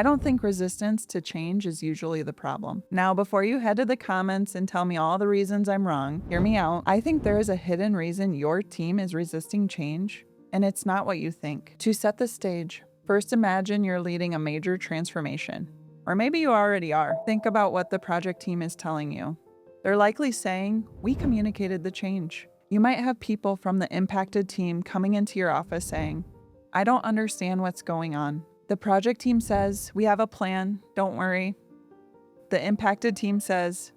I don't think resistance to change is usually the problem. Now, before you head to the comments and tell me all the reasons I'm wrong, hear me out. I think there is a hidden reason your team is resisting change, and it's not what you think. To set the stage, first imagine you're leading a major transformation. Or maybe you already are. Think about what the project team is telling you. They're likely saying, "We communicated the change." You might have people from the impacted team coming into your office saying, "I don't understand what's going on." The project team says, "We have a plan, don't worry." The impacted team says,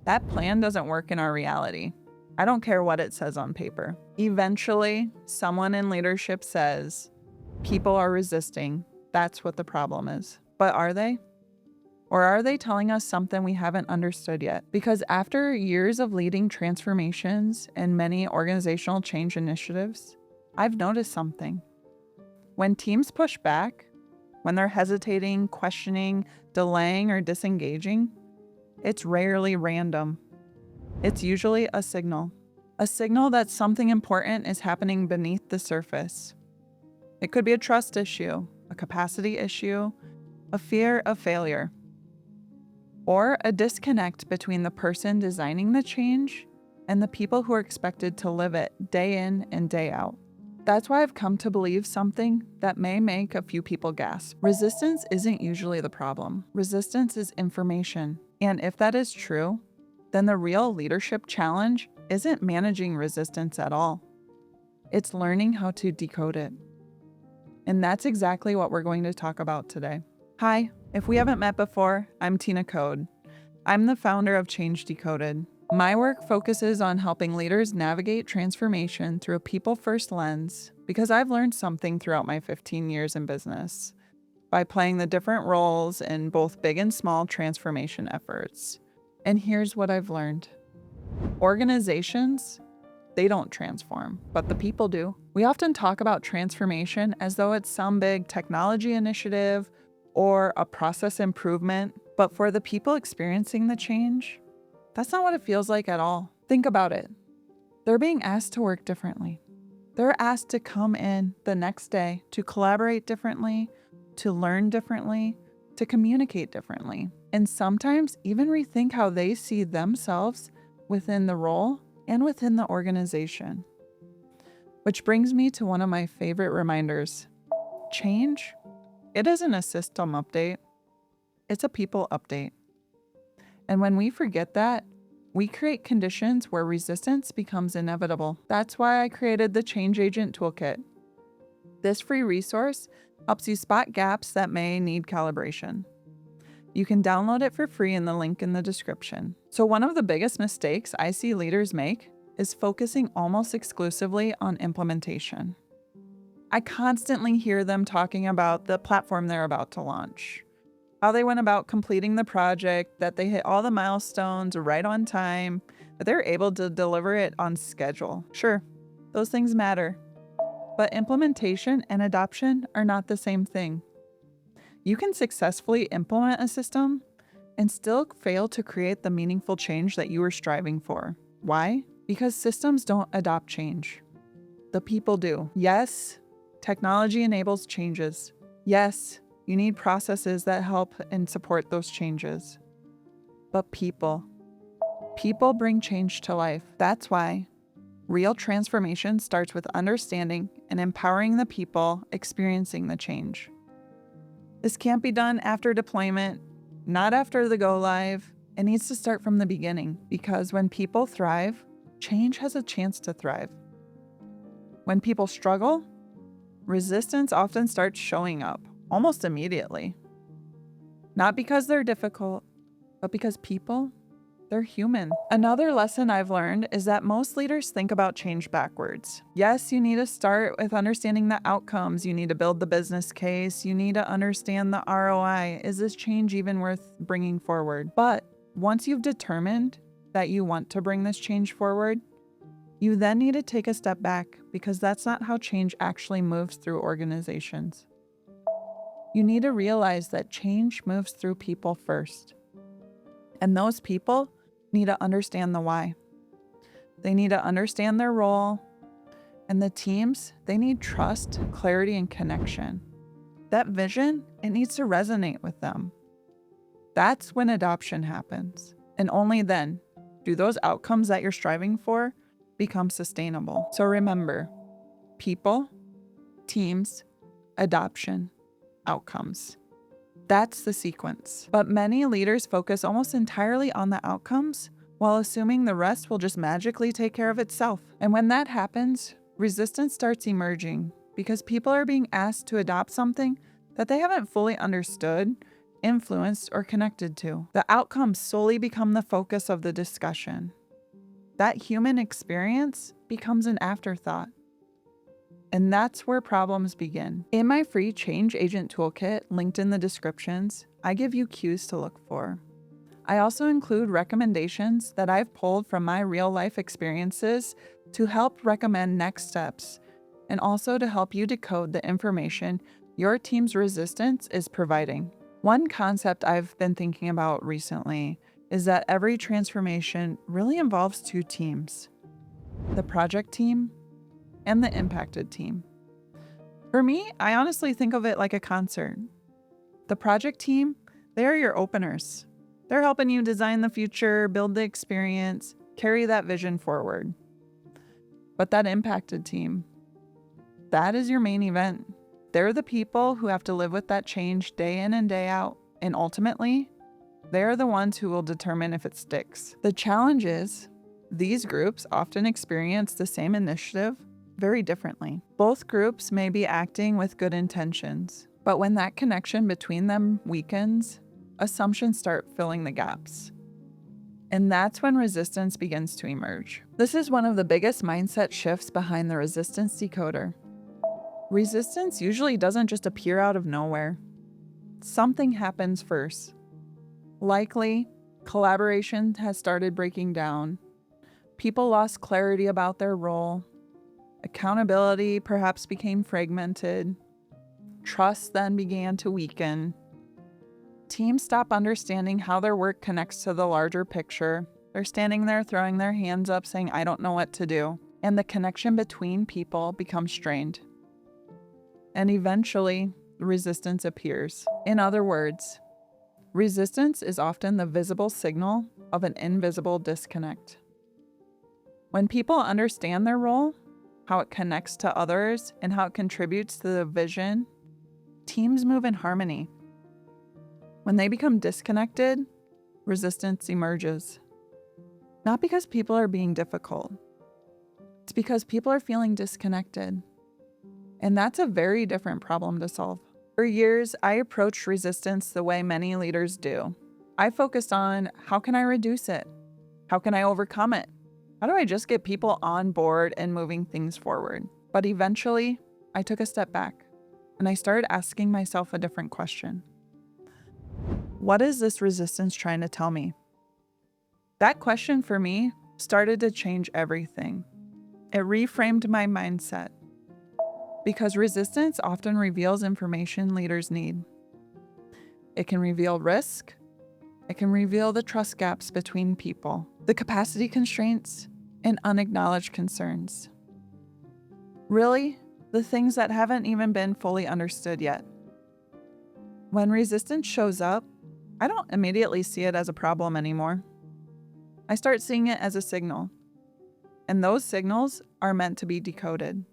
"That plan doesn't work in our reality. I don't care what it says on paper." Eventually, someone in leadership says, "People are resisting. That's what the problem is." But are they? Or are they telling us something we haven't understood yet? Because after years of leading transformations and many organizational change initiatives, I've noticed something. When teams push back, when they're hesitating, questioning, delaying, or disengaging, it's rarely random. It's usually a signal that something important is happening beneath the surface. It could be a trust issue, a capacity issue, a fear of failure, or a disconnect between the person designing the change and the people who are expected to live it day in and day out. That's why I've come to believe something that may make a few people gasp. Resistance isn't usually the problem. Resistance is information. And if that is true, then the real leadership challenge isn't managing resistance at all. It's learning how to decode it. And that's exactly what we're going to talk about today. Hi, if we haven't met before, I'm Teena Coad. I'm the founder of Change Decoded. My work focuses on helping leaders navigate transformation through a people-first lens because I've learned something throughout my 15 years in business by playing the different roles in both big and small transformation efforts. And here's what I've learned. Organizations, they don't transform, but the people do. We often talk about transformation as though it's some big technology initiative or a process improvement, but for the people experiencing the change, that's not what it feels like at all. Think about it. They're being asked to work differently. They're asked to come in the next day, to collaborate differently, to learn differently, to communicate differently, and sometimes even rethink how they see themselves within the role and within the organization. Which brings me to one of my favorite reminders. Change, it isn't a system update. It's a people update. And when we forget that, we create conditions where resistance becomes inevitable. That's why I created the Change Agent Toolkit. This free resource helps you spot gaps that may need calibration. You can download it for free in the link in the description. So one of the biggest mistakes I see leaders make is focusing almost exclusively on implementation. I constantly hear them talking about the platform they're about to launch, how they went about completing the project, that they hit all the milestones right on time, that they're able to deliver it on schedule. Sure, those things matter, but implementation and adoption are not the same thing. You can successfully implement a system and still fail to create the meaningful change that you were striving for. Why? Because systems don't adopt change. The people do. Yes, technology enables changes. Yes, you need processes that help and support those changes. But people bring change to life. That's why real transformation starts with understanding and empowering the people experiencing the change. This can't be done after deployment, not after the go live. It needs to start from the beginning, because when people thrive, change has a chance to thrive. When people struggle, resistance often starts showing up almost immediately. Not because they're difficult, but because people, they're human. Another lesson I've learned is that most leaders think about change backwards. Yes, you need to start with understanding the outcomes. You need to build the business case. You need to understand the ROI. Is this change even worth bringing forward? But once you've determined that you want to bring this change forward, you then need to take a step back, because that's not how change actually moves through organizations. You need to realize that change moves through people first. And those people need to understand the why. They need to understand their role. And the teams, they need trust, clarity, and connection. That vision, it needs to resonate with them. That's when adoption happens. And only then do those outcomes that you're striving for become sustainable. So remember, people, teams, adoption, outcomes. That's the sequence. But many leaders focus almost entirely on the outcomes while assuming the rest will just magically take care of itself. And when that happens, resistance starts emerging because people are being asked to adopt something that they haven't fully understood, influenced, or connected to. The outcomes solely become the focus of the discussion. That human experience becomes an afterthought. And that's where problems begin. In my free Change Agent Toolkit, linked in the descriptions, I give you cues to look for. I also include recommendations that I've pulled from my real-life experiences to help recommend next steps, and also to help you decode the information your team's resistance is providing. One concept I've been thinking about recently is that every transformation really involves two teams: the project team and the impacted team. For me, I honestly think of it like a concert. The project team, they are your openers. They're helping you design the future, build the experience, carry that vision forward. But that impacted team, that is your main event. They're the people who have to live with that change day in and day out, and ultimately, they're the ones who will determine if it sticks. The challenge is, these groups often experience the same initiative very differently. Both groups may be acting with good intentions, but when that connection between them weakens, assumptions start filling the gaps. And that's when resistance begins to emerge. This is one of the biggest mindset shifts behind the Resistance Decoder. Resistance usually doesn't just appear out of nowhere. Something happens first. Likely, collaboration has started breaking down. People lost clarity about their role. Accountability perhaps became fragmented. Trust then began to weaken. Teams stop understanding how their work connects to the larger picture. They're standing there throwing their hands up saying, "I don't know what to do." And the connection between people becomes strained. And eventually, resistance appears. In other words, resistance is often the visible signal of an invisible disconnect. When people understand their role, how it connects to others, and how it contributes to the vision, teams move in harmony. When they become disconnected, resistance emerges. Not because people are being difficult. It's because people are feeling disconnected. And that's a very different problem to solve. For years, I approached resistance the way many leaders do. I focused on, how can I reduce it? How can I overcome it? How do I just get people on board and moving things forward? But eventually, I took a step back and I started asking myself a different question. What is this resistance trying to tell me? That question for me started to change everything. It reframed my mindset. Because resistance often reveals information leaders need. It can reveal risk. It can reveal the trust gaps between people, the capacity constraints, and unacknowledged concerns. Really, the things that haven't even been fully understood yet. When resistance shows up, I don't immediately see it as a problem anymore. I start seeing it as a signal. And those signals are meant to be decoded.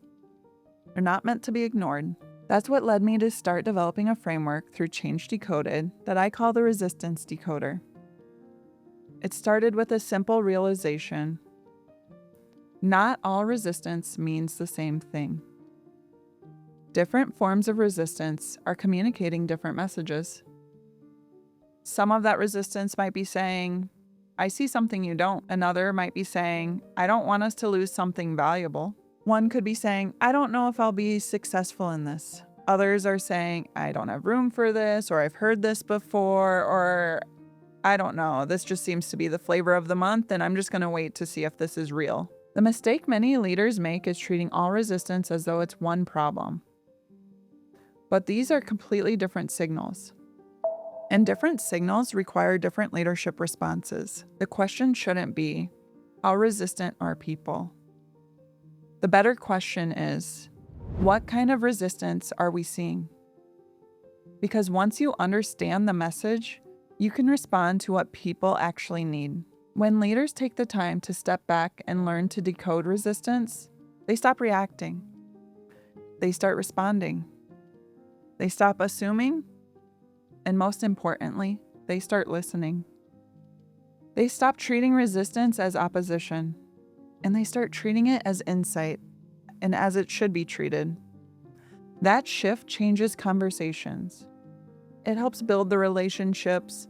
They're not meant to be ignored. That's what led me to start developing a framework through Change Decoded that I call the Resistance Decoder. It started with a simple realization. Not all resistance means the same thing. Different forms of resistance are communicating different messages. Some of that resistance might be saying, "I see something you don't." Another might be saying, "I don't want us to lose something valuable." One could be saying, "I don't know if I'll be successful in this." Others are saying, "I don't have room for this," or "I've heard this before," or "I don't know, this just seems to be the flavor of the month and I'm just going to wait to see if this is real." The mistake many leaders make is treating all resistance as though it's one problem. But these are completely different signals. And different signals require different leadership responses. The question shouldn't be, how resistant are people? The better question is, what kind of resistance are we seeing? Because once you understand the message, you can respond to what people actually need. When leaders take the time to step back and learn to decode resistance, they stop reacting. They start responding. They stop assuming. And most importantly, they start listening. They stop treating resistance as opposition, and they start treating it as insight and as it should be treated. That shift changes conversations. It helps build the relationships,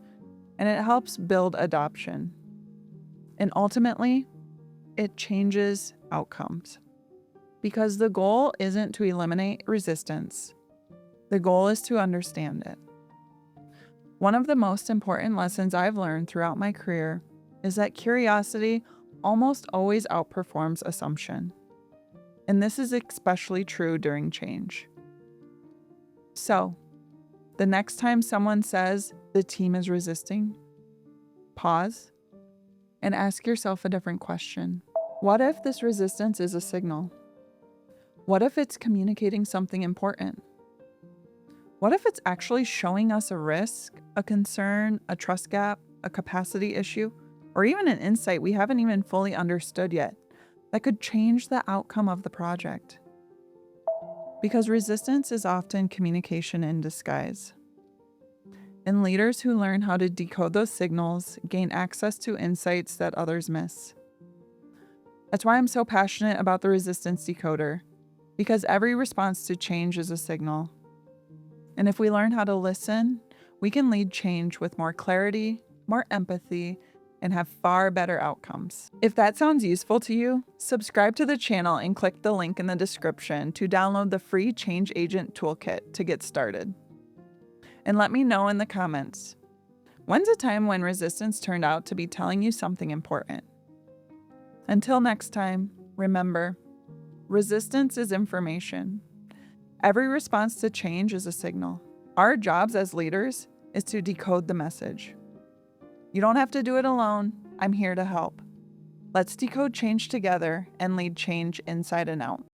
and it helps build adoption. And ultimately, it changes outcomes. Because the goal isn't to eliminate resistance. The goal is to understand it. One of the most important lessons I've learned throughout my career is that curiosity almost always outperforms assumption. And this is especially true during change. So, the next time someone says the team is resisting, pause and ask yourself a different question. What if this resistance is a signal? What if it's communicating something important? What if it's actually showing us a risk, a concern, a trust gap, a capacity issue, or even an insight we haven't even fully understood yet that could change the outcome of the project? Because resistance is often communication in disguise. And leaders who learn how to decode those signals gain access to insights that others miss. That's why I'm so passionate about the Resistance Decoder, because every response to change is a signal. And if we learn how to listen, we can lead change with more clarity, more empathy, and have far better outcomes. If that sounds useful to you, subscribe to the channel and click the link in the description to download the free Change Agent Toolkit to get started. And let me know in the comments, when's a time when resistance turned out to be telling you something important? Until next time, remember, resistance is information. Every response to change is a signal. Our jobs as leaders is to decode the message. You don't have to do it alone. I'm here to help. Let's decode change together and lead change inside and out.